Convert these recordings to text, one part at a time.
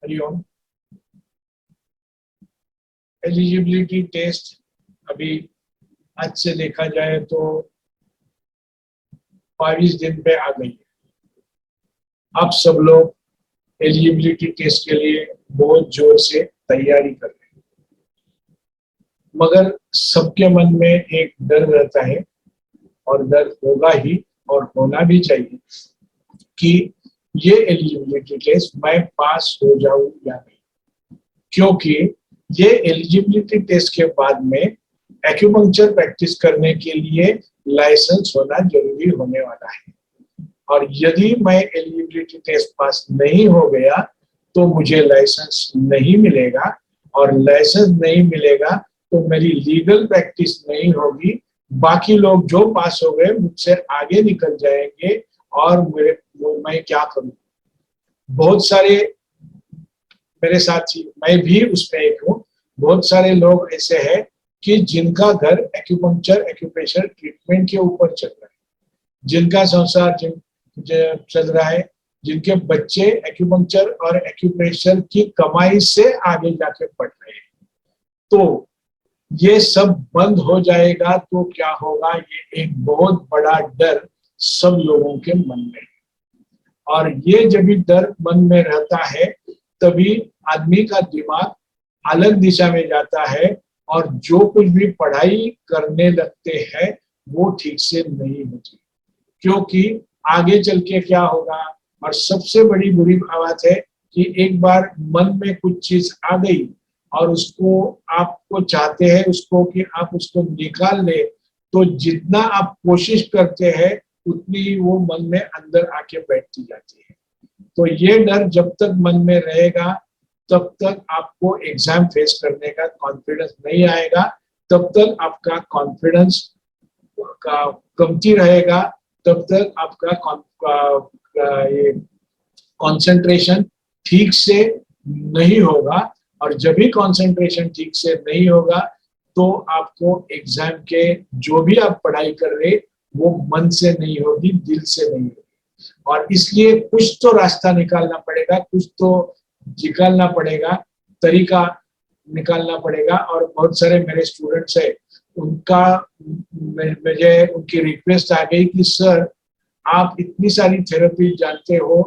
Hariom. Eligibility test अभी आज से देखा जाए तो 22 दिन पे आ गई है। आप सब लोग एलिजिबिलिटी टेस्ट के लिए बहुत जोर से तैयारी कर रहे हैं, मगर सबके मन में एक डर रहता है और डर होगा ही और होना भी चाहिए कि ये एलिजिबिलिटी टेस्ट मैं पास हो जाऊं या नहीं, क्योंकि ये एलिजिबिलिटी टेस्ट के बाद में एक्यूपंक्चर प्रैक्टिस करने के लिए लाइसेंस होना जरूरी होने वाला है। और यदि मैं एलिजिबिलिटी टेस्ट पास नहीं हो गया तो मुझे लाइसेंस नहीं मिलेगा, और लाइसेंस नहीं मिलेगा तो मेरी लीगल प्रैक्टिस नहीं होगी। बाकी लोग जो पास हो गए मुझसे आगे निकल जाएंगे और मैं क्या करूं। बहुत सारे मेरे साथी, मैं भी उसमें एक हूँ, बहुत सारे लोग ऐसे हैं कि जिनका घर एक्यूपंक्चर एक्यूप्रेशर ट्रीटमेंट के ऊपर चल रहा है, जिनका संसार चल रहा है, जिनके बच्चे एक्यूपंक्चर और एक्यूप्रेशर की कमाई से आगे जाके पढ़ रहे हैं। तो ये सब बंद हो जाएगा तो क्या होगा, ये एक बहुत बड़ा डर सब लोगों के मन में है। और ये जब भी डर मन में रहता है तभी आदमी का दिमाग अलग दिशा में जाता है और जो कुछ भी पढ़ाई करने लगते हैं वो ठीक से नहीं होती, क्योंकि आगे चल के क्या होगा। और सबसे बड़ी बुरी बात है कि एक बार मन में कुछ चीज आ गई और उसको आपको चाहते हैं उसको कि आप उसको निकाल ले, तो जितना आप कोशिश करते हैं उतनी वो मन में अंदर आके बैठती जाती है। तो ये डर जब तक मन में रहेगा तब तक आपको एग्जाम फेस करने का कॉन्फिडेंस नहीं आएगा, तब तक आपका कॉन्फिडेंस का कमती रहेगा, तब तक आपका ये कंसंट्रेशन ठीक से नहीं होगा। और जब भी कंसंट्रेशन ठीक से नहीं होगा तो आपको एग्जाम के जो भी आप पढ़ाई कर रहे वो मन से नहीं होगी, दिल से नहीं होगी। और इसलिए कुछ तो रास्ता निकालना पड़ेगा, कुछ तो निकालना पड़ेगा, तरीका निकालना पड़ेगा। और बहुत सारे मेरे स्टूडेंट्स है, उनका मुझे उनकी रिक्वेस्ट आ गई कि सर आप इतनी सारी थेरेपी जानते हो,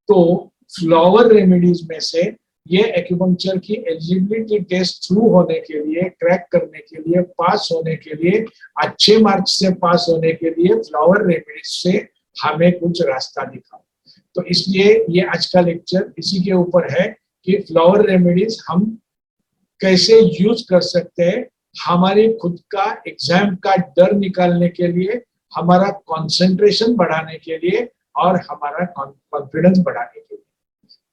तो फ्लावर रेमेडीज में से ये एक्यूपंक्चर की एलिजिबिलिटी टेस्ट थ्रू होने के लिए, क्रैक करने के लिए, पास होने के लिए, अच्छे मार्क्स से पास होने के लिए फ्लावर रेमेडीज से हमें कुछ रास्ता दिखाओ। तो इसलिए ये आज का लेक्चर इसी के ऊपर है कि फ्लावर रेमेडीज हम कैसे यूज कर सकते हैं हमारे खुद का एग्जाम का डर निकालने के लिए, हमारा कंसंट्रेशन बढ़ाने के लिए और हमारा कॉन्फिडेंस बढ़ाने के लिए।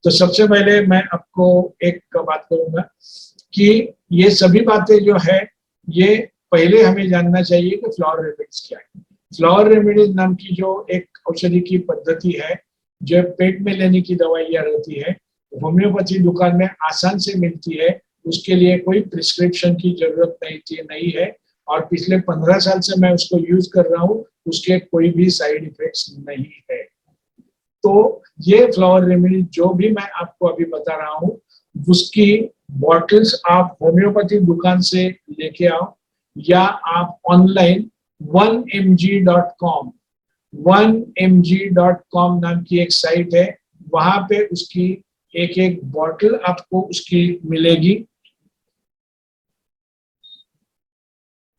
तो सबसे पहले मैं आपको एक बात करूंगा कि ये सभी बातें जो है ये पहले हमें जानना चाहिए कि फ्लावर रेमेडीज क्या है। फ्लावर रेमेडीज नाम की जो एक औषधि की पद्धति है, जो पेट में लेने की दवाइयाँ रहती है, होम्योपैथी दुकान में आसान से मिलती है, उसके लिए कोई प्रिस्क्रिप्शन की जरूरत नहीं है। और पिछले 15 साल से मैं उसको यूज कर रहा हूँ, उसके कोई भी साइड इफेक्ट्स नहीं है। तो ये फ्लावर रेमेडी जो भी मैं आपको अभी बता रहा हूँ उसकी बॉटल्स आप होम्योपैथी दुकान से लेके आओ, या आप ऑनलाइन 1mg.com 1mg.com नाम की एक साइट है, वहां पे उसकी एक एक बॉटल आपको उसकी मिलेगी।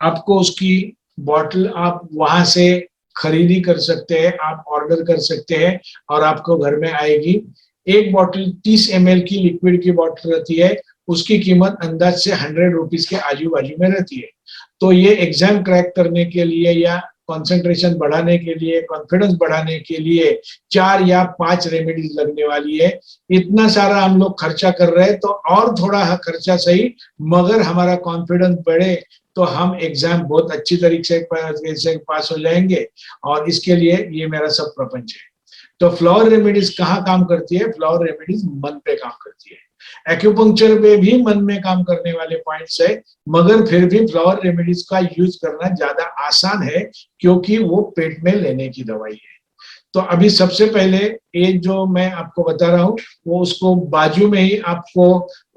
आपको उसकी बॉटल आप वहां से खरीदी कर सकते हैं, आप ऑर्डर कर सकते हैं और आपको घर में आएगी। एक बॉटल 30 ml की लिक्विड की बॉटल रहती है, उसकी कीमत अंदाज से 100 रुपीज के आजू बाजू में रहती है। तो ये एग्जाम क्रैक करने के लिए या कंसंट्रेशन बढ़ाने के लिए, कॉन्फिडेंस बढ़ाने के लिए 4 या 5 रेमेडीज लगने वाली है। इतना सारा हम लोग खर्चा कर रहे हैं तो और थोड़ा खर्चा सही, मगर हमारा कॉन्फिडेंस बढ़े तो हम एग्जाम बहुत अच्छी तरीके से पास हो जाएंगे। और इसके लिए ये मेरा सब प्रपंच है। तो फ्लावर रेमेडीज कहाँ काम करती है? फ्लावर रेमेडीज मन पे काम करती है। एक्यूपंक्चर पे भी मन में काम करने वाले पॉइंट्स है, मगर फिर भी फ्लावर रेमेडीज का यूज करना ज्यादा आसान है क्योंकि वो पेट में लेने की दवाई है। तो अभी सबसे पहले ये जो मैं आपको बता रहा हूँ वो उसको बाजू में ही आपको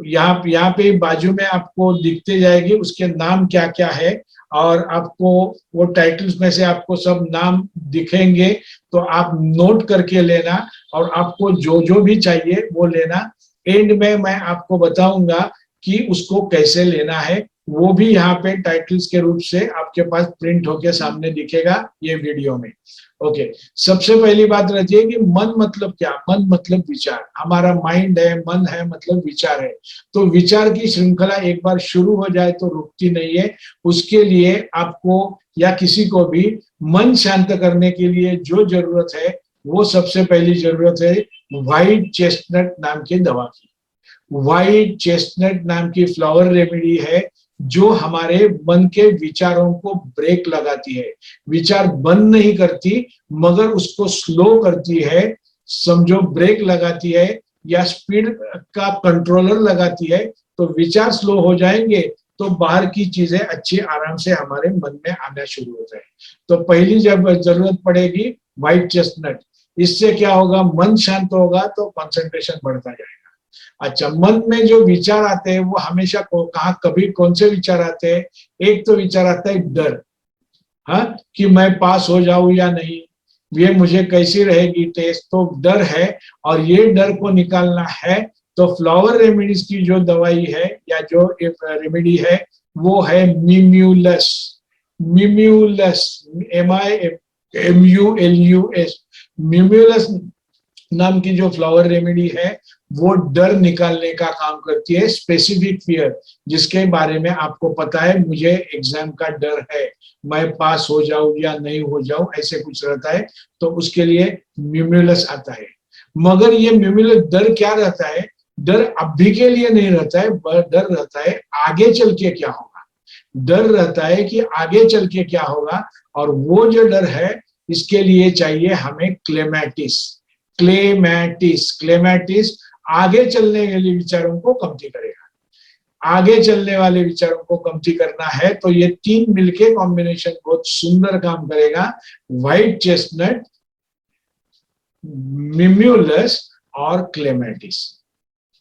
यहाँ पे बाजू में आपको दिखते जाएगी उसके नाम क्या क्या है, और आपको वो टाइटल्स में से आपको सब नाम दिखेंगे, तो आप नोट करके लेना और आपको जो जो भी चाहिए वो लेना। एंड में मैं आपको बताऊंगा कि उसको कैसे लेना है, वो भी यहाँ पे टाइटल्स के रूप से आपके पास प्रिंट होके सामने दिखेगा ये वीडियो में। ओके, सबसे पहली बात रहती है कि मन मतलब क्या? मन मतलब विचार। हमारा माइंड है, मन है मतलब विचार है। तो विचार की श्रृंखला एक बार शुरू हो जाए तो रुकती नहीं है। उसके लिए आपको या किसी को भी मन शांत करने के लिए जो जरूरत है, वो सबसे पहली जरूरत है व्हाइट चेस्टनट नाम की दवा की। व्हाइट चेस्टनट नाम की फ्लावर रेमेडी है जो हमारे मन के विचारों को ब्रेक लगाती है। विचार बंद नहीं करती मगर उसको स्लो करती है, समझो ब्रेक लगाती है या स्पीड का कंट्रोलर लगाती है। तो विचार स्लो हो जाएंगे तो बाहर की चीजें अच्छी आराम से हमारे मन में आना शुरू हो जाए। तो पहली जब जरूरत पड़ेगी व्हाइट चेस्टनट, इससे क्या होगा? मन शांत होगा तो कंसंट्रेशन बढ़ता जाएगा। अच्छा, मन में जो विचार आते हैं वो हमेशा कहा कभी कौन से विचार आते हैं? एक तो विचार आता है डर, हाँ, कि मैं पास हो जाऊं या नहीं, ये मुझे कैसी रहेगी टेस्ट, तो डर है। और ये डर को निकालना है तो फ्लावर रेमेडीज की जो दवाई है या जो रेमेडी है वो है मिम्यूलस। मिम्यूलस, MIMULUS, मिम्यूलस नाम की जो फ्लावर रेमेडी है वो डर निकालने का काम करती है। स्पेसिफिक फियर, जिसके बारे में आपको पता है मुझे एग्जाम का डर है, मैं पास हो जाऊं या नहीं हो जाऊं, ऐसे कुछ रहता है, तो उसके लिए म्यूमुलस आता है। मगर ये म्यूमुलस डर क्या रहता है? डर अभी के लिए नहीं रहता है, डर रहता है आगे चल के क्या होगा। डर रहता है कि आगे चल के क्या होगा, और वो जो डर है इसके लिए चाहिए हमें क्लेमैटिस। क्लेमैटिस, क्लेमैटिस आगे चलने वाले विचारों को कमती करेगा। आगे चलने वाले विचारों को कमती करना है तो ये तीन मिलके कॉम्बिनेशन बहुत सुंदर काम करेगा। व्हाइट चेस्टनट, मिम्यूलस और क्लेमैटिस।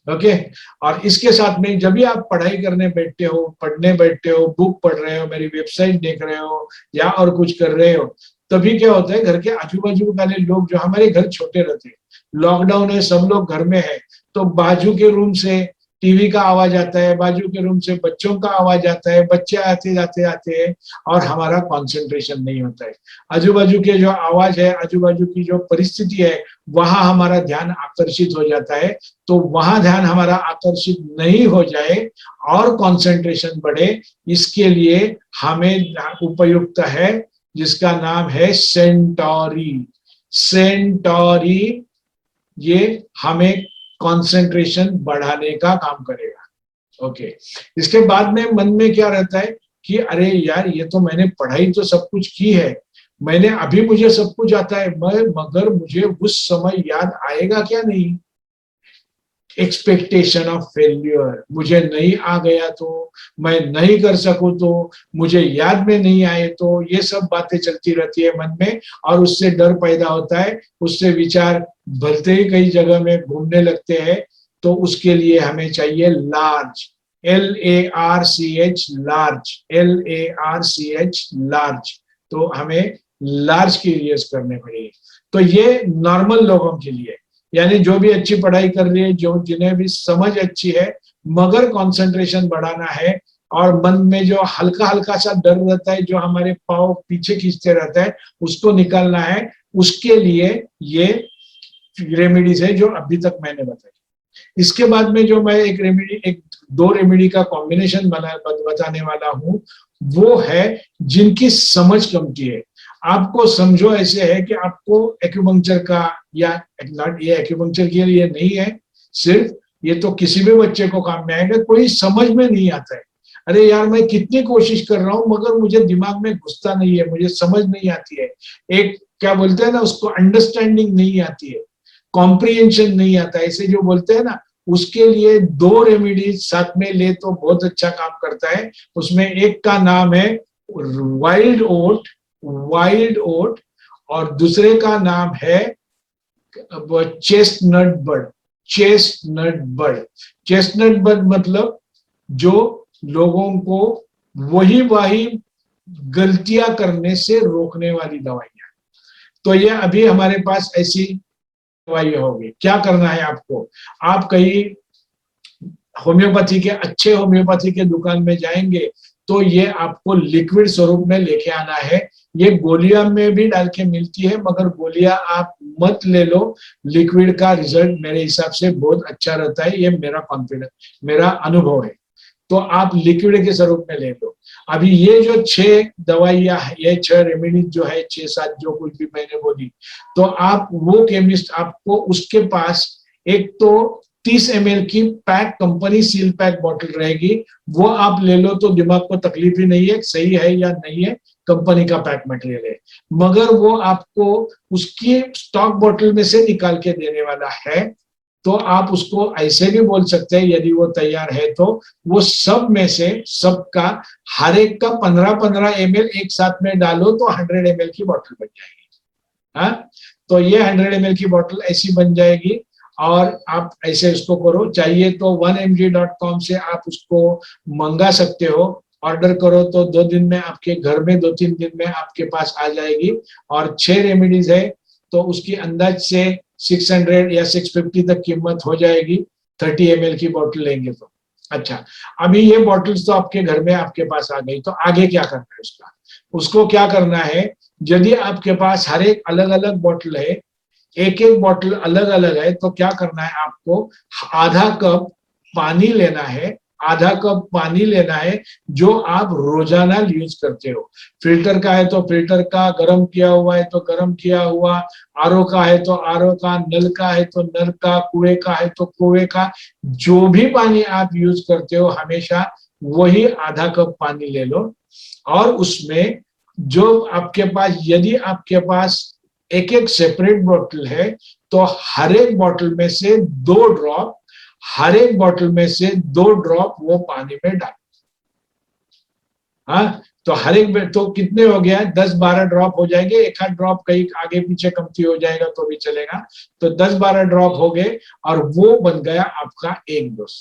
ओके, और इसके साथ में जब भी आप पढ़ाई करने बैठते हो, पढ़ने बैठते हो, बुक पढ़ रहे हो, मेरी वेबसाइट देख रहे हो या और कुछ कर रहे हो, तभी क्या होता है घर के आजू बाजू वाले लोग, जो हमारे घर छोटे रहते हैं, लॉकडाउन है, सब लोग घर में है, तो बाजू के रूम से टीवी का आवाज आता है, बाजू के रूम से बच्चों का आवाज आता है, बच्चे आते जाते आते हैं और हमारा कंसंट्रेशन नहीं होता है। आजू बाजू के जो आवाज है, आजू बाजू की जो परिस्थिति है, वहां हमारा ध्यान आकर्षित हो जाता है। तो वहां ध्यान हमारा आकर्षित नहीं हो जाए और कंसंट्रेशन बढ़े, इसके लिए हमें उपयुक्त है जिसका नाम है सेंटोरी। सेंटोरी ये हमें कंसंट्रेशन बढ़ाने का काम करेगा। ओके, इसके बाद में मन में क्या रहता है कि अरे यार, ये तो मैंने पढ़ाई तो सब कुछ की है, मैंने अभी मुझे सब कुछ आता है, मगर मुझे उस समय याद आएगा क्या नहीं? एक्सपेक्टेशन ऑफ फेल्यूर, मुझे नहीं आ गया तो, मैं नहीं कर सकूं तो, मुझे याद में नहीं आए तो, ये सब बातें चलती रहती है मन में और उससे डर पैदा होता है, उससे विचार भलते ही कई जगह में घूमने लगते हैं। तो उसके लिए हमें चाहिए large, LARCH, large, LARCH, large. तो हमें लार्ज की यूज करने पड़ेगी। तो ये नॉर्मल लोगों के लिए, यानी जो भी अच्छी पढ़ाई कर रही है, जो जिन्हें भी समझ अच्छी है मगर कंसंट्रेशन बढ़ाना है, और मन में जो हल्का हल्का सा डर रहता है जो हमारे पाँव पीछे खींचते रहता है, उसको निकालना है, उसके लिए ये रेमेडीज है जो अभी तक मैंने बताई। इसके बाद में जो मैं एक दो रेमेडी का कॉम्बिनेशन बताने वाला हूँ, वो है जिनकी समझ कमती है। आपको समझो ऐसे है कि आपको एक्यूपंक्चर का, या ये एक्यूपंक्चर के लिए नहीं है सिर्फ, ये तो किसी भी बच्चे को काम में आएगा, कोई समझ में नहीं आता है। अरे यार, मैं कितनी कोशिश कर रहा हूँ मगर मुझे दिमाग में घुसता नहीं है, मुझे समझ नहीं आती है। एक क्या बोलते हैं ना, उसको अंडरस्टैंडिंग नहीं आती है, कॉम्प्रिहेंशन नहीं आता है, ऐसे जो बोलते हैं ना, उसके लिए दो रेमेडीज साथ में ले तो बहुत अच्छा काम करता है। उसमें एक का नाम है वाइल्ड ओट, वाइल्ड ओट, और दूसरे का नाम है chestnut bird, chestnut bird, chestnut bird मतलब जो लोगों को वही वही गलतियां करने से रोकने वाली दवाइयां। तो ये अभी हमारे पास ऐसी दवाई होगी। क्या करना है आपको, आप कहीं होम्योपैथी के अच्छे होम्योपैथी के दुकान में जाएंगे तो ये आपको लिक्विड स्वरूप में लेके आना है। ये गोलियां में भी डाल के मिलती है, मगर गोलियां आप मत ले लो। लिक्विड का रिजल्ट मेरे हिसाब से बहुत अच्छा रहता है, ये मेरा कॉन्फिडेंस, मेरा अनुभव है। तो आप लिक्विड के स्वरूप में ले लो। अभी ये जो 6 दवाइयां, ये 6 रेमेडीज जो है, 6-7 जो कुछ भी मैंने बोली, तो आप वो केमिस्ट आपको उसके पास एक तो 30 ml की pack, company seal pack bottle रहेगी, वो आप ले लो तो दिमाग को तकलीफ ही नहीं है सही है या नहीं है, कंपनी का पैक मटेरियल है। मगर वो आपको उसकी स्टॉक बॉटल में से निकाल के देने वाला है। तो आप उसको ऐसे भी बोल सकते हैं, यदि वो तैयार है तो वो सब में से सबका हर एक का 15-15 ml एक साथ में डालो तो 100 ml की बॉटल बन जाएगी। हाँ, तो ये 100 ml की बॉटल ऐसी बन जाएगी। और आप ऐसे इसको करो, चाहिए तो 1mg.com से आप उसको मंगा सकते हो। ऑर्डर करो तो 2 दिन में आपके घर में, 2-3 दिन में आपके पास आ जाएगी। और 6 रेमेडीज है तो उसकी अंदाज से 600 या 650 तक कीमत हो जाएगी, 30 ml की बोतल लेंगे तो। अच्छा, अभी ये बॉटल्स तो आपके घर में आपके पास आ गई, तो आगे क्या करना है उसका, उसको क्या करना है, यदि आपके पास हर एक अलग अलग बॉटल है, एक एक बॉटल अलग अलग है, तो क्या करना है आपको, आधा कप पानी लेना है, आधा कप पानी लेना है जो आप रोजाना यूज करते हो। फिल्टर का है तो फिल्टर का, गर्म किया हुआ है तो गर्म किया हुआ, आरओ का है तो आरओ का, नल का है तो नल का, कुएं का है तो कुएं का, जो भी पानी आप यूज करते हो हमेशा वही आधा कप पानी ले लो। और उसमें जो आपके पास, यदि आपके पास एक एक सेपरेट बॉटल है तो हर एक बॉटल में से 2 ड्रॉप, हर एक बॉटल में से 2 ड्रॉप वो पानी में डाल। हाँ, तो हर एक में तो कितने हो गया, 10-12 ड्रॉप हो जाएंगे। एक आध ड्रॉप कहीं आगे पीछे कमती हो जाएगा तो भी चलेगा, तो 10-12 ड्रॉप हो गए और वो बन गया आपका एक डोज।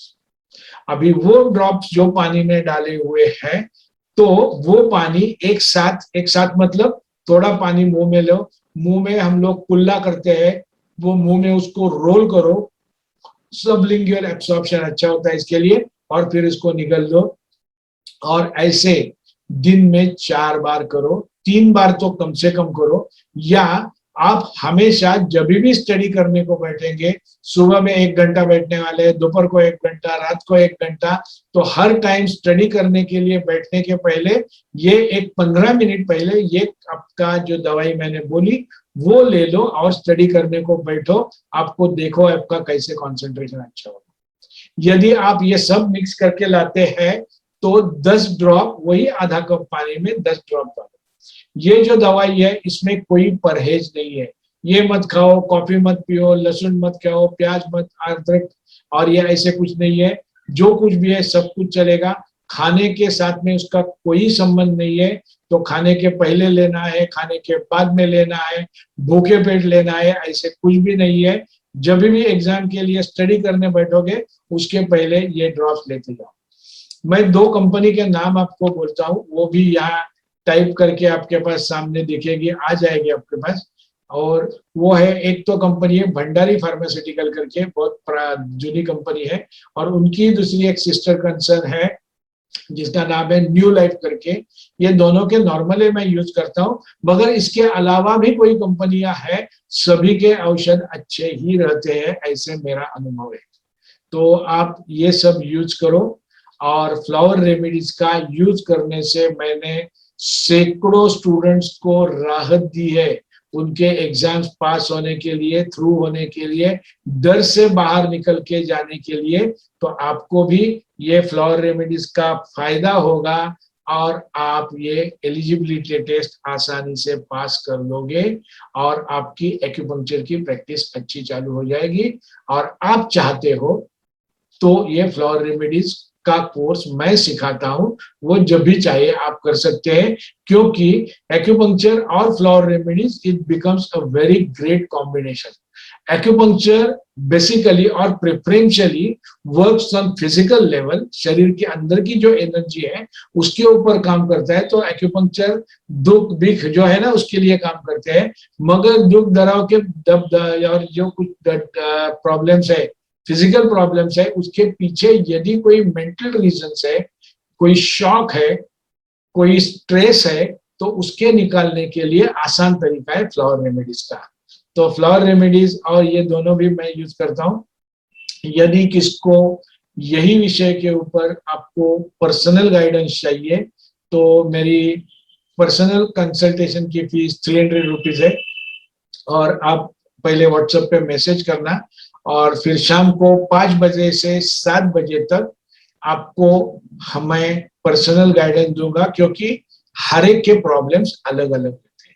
अभी वो ड्रॉप्स जो पानी में डाले हुए हैं, तो वो पानी एक साथ मतलब थोड़ा पानी मुंह में लो, मुंह में हम लोग कुल्ला करते हैं, वो मुंह में उसको रोल करो, सबलिंगुअल एब्सॉर्प्शन अच्छा होता है इसके लिए, और फिर इसको निगल लो। और ऐसे दिन में 4 बार करो, 3 बार तो कम से कम करो। या आप हमेशा जब भी स्टडी करने को बैठेंगे, सुबह में 1 घंटा बैठने वाले, दोपहर को 1 घंटा, रात को 1 घंटा, तो हर टाइम स्टडी करने के लिए बैठने के पहले ये एक 15 मिनट पहले ये आपका जो दवाई मैंने बोली वो ले लो और स्टडी करने को बैठो। आपको देखो आपका कैसे कंसंट्रेशन अच्छा होगा। यदि आप ये सब मिक्स करके लाते हैं तो 10 ड्रॉप, वही आधा कप पानी में 10 ड्रॉप डालो। ये जो दवाई है इसमें कोई परहेज नहीं है। ये मत खाओ, कॉफी मत पियो, लहसुन मत खाओ, प्याज मत, अदरक, और ये ऐसे कुछ नहीं है। जो कुछ भी है सब कुछ चलेगा। खाने के साथ में उसका कोई संबंध नहीं है। तो खाने के पहले लेना है, खाने के बाद में लेना है, भूखे पेट लेना है, ऐसे कुछ भी नहीं है। जब भी एग्जाम के लिए स्टडी करने बैठोगे उसके पहले ये ड्रॉप्स लेते जाओ। मैं 2 कंपनी के नाम आपको बोलता हूँ, वो भी यहाँ टाइप करके आपके पास सामने दिखेगी, आ जाएगी आपके पास। और वो है, एक तो कंपनी है भंडारी फार्मास्यूटिकल करके, बहुत जूनी कंपनी है। और उनकी दूसरी एक सिस्टर कंसर्न है जिसका नाम है न्यू लाइफ करके। ये दोनों के नॉर्मली मैं यूज करता हूँ, मगर इसके अलावा भी कोई कंपनियां हैं, सभी के औषध अच्छे ही रहते हैं, ऐसे मेरा अनुभव है। तो आप ये सब यूज करो। और फ्लावर रेमेडीज का यूज करने से मैंने सैकड़ों स्टूडेंट्स को राहत दी है, उनके एग्जाम्स पास होने के लिए, थ्रू होने के लिए, डर से बाहर निकल के जाने के लिए। तो आपको भी ये फ्लावर रेमेडीज का फायदा होगा और आप ये एलिजिबिलिटी टेस्ट आसानी से पास कर लोगे और आपकी एक्यूपंक्चर की प्रैक्टिस अच्छी चालू हो जाएगी। और आप चाहते हो तो ये फ्लावर रेमेडीज का कोर्स मैं सिखाता हूं, वो जब भी चाहिए आप कर सकते हैं, क्योंकि एक्यूपंक्चर और flower remedies it becomes a very great combination. Acupuncture basically और preferentially works on physical level, शरीर के अंदर की जो एनर्जी है उसके ऊपर काम करता है। तो एक्यूपंक्चर दुख बिख जो है ना उसके लिए काम करते हैं, मगर दुख दराव के दब और जो कुछ प्रॉब्लम्स है, फिजिकल प्रॉब्लम्स है, उसके पीछे यदि कोई मेंटल रीजंस है, कोई शॉक है, कोई स्ट्रेस है, तो उसके निकालने के लिए आसान तरीका है फ्लावर रेमेडीज का। तो फ्लावर रेमेडीज और ये दोनों भी मैं यूज करता हूँ। यदि किसको यही विषय के ऊपर आपको पर्सनल गाइडेंस चाहिए तो मेरी पर्सनल कंसल्टेशन की फीस 300 रुपीज है, और आप पहले व्हाट्सएप पे मैसेज करना, और फिर शाम को 5 बजे से 7 बजे तक आपको हमें पर्सनल गाइडेंस दूंगा, क्योंकि हर एक के प्रॉब्लम्स अलग अलग होते हैं।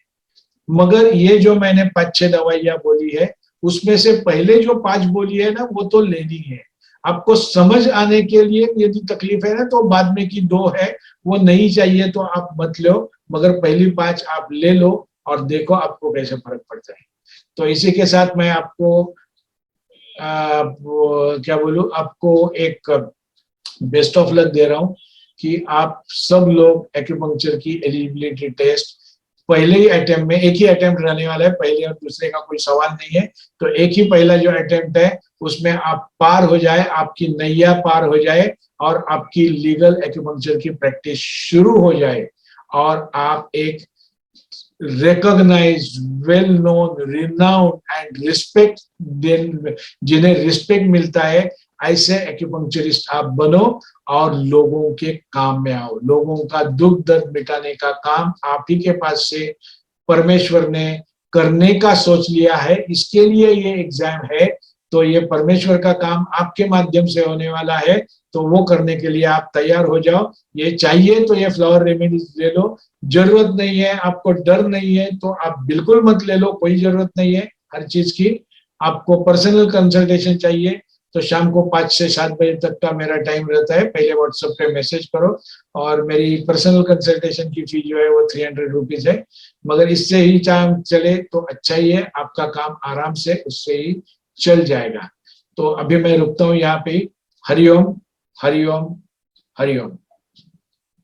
मगर ये जो मैंने 5-6 दवाइयां बोली है उसमें से पहले जो 5 बोली है ना वो तो लेनी है। आपको समझ आने के लिए यदि तकलीफ है ना तो बाद में की 2 है वो नहीं चाहिए तो आप मत लो, मगर पहली 5 आप ले लो और देखो आपको कैसे फर्क पड़ता है। तो इसी के साथ मैं आपको क्या बोलूं, आपको एक बेस्ट ऑफ लक दे रहा हूं कि आप सब लोग एक्यूपंक्चर की एलिजिबिलिटी टेस्ट पहले ही अटेम्प्ट में, एक ही अटेम्प्ट रहने वाला है, पहले और दूसरे का कोई सवाल नहीं है, तो एक ही पहला जो अटेम्प्ट है उसमें आप पार हो जाए, आपकी नैया पार हो जाए और आपकी लीगल एक्यूपंक्चर की प्रैक्टिस शुरू हो जाए, और आप एक recognized, well known, renowned and respect, जिन्हें रिस्पेक्ट मिलता है, ऐसे एक्यूपंक्चरिस्ट आप बनो और लोगों के काम में आओ। लोगों का दुख दर्द मिटाने का काम आप ही के पास से परमेश्वर ने करने का सोच लिया है, इसके लिए ये एग्जाम है। तो ये परमेश्वर का काम आपके माध्यम से होने वाला है, तो वो करने के लिए आप तैयार हो जाओ। ये चाहिए तो ये फ्लावर रेमेडीज ले लो, जरूरत नहीं है, आपको डर नहीं है तो आप बिल्कुल मत ले लो, कोई जरूरत नहीं है हर चीज की। आपको पर्सनल कंसल्टेशन चाहिए तो शाम को 5 से 7 बजे तक का मेरा टाइम रहता है, पहले व्हाट्सएप पे मैसेज करो, और मेरी पर्सनल कंसल्टेशन की फी जो है वो 300 रुपीज है। मगर इससे ही काम चले तो अच्छा ही है, आपका काम आराम से उससे ही चल जाएगा। तो अभी मैं रुकता हूँ यहाँ पे। हरिओम, हरिओम, हरिओम।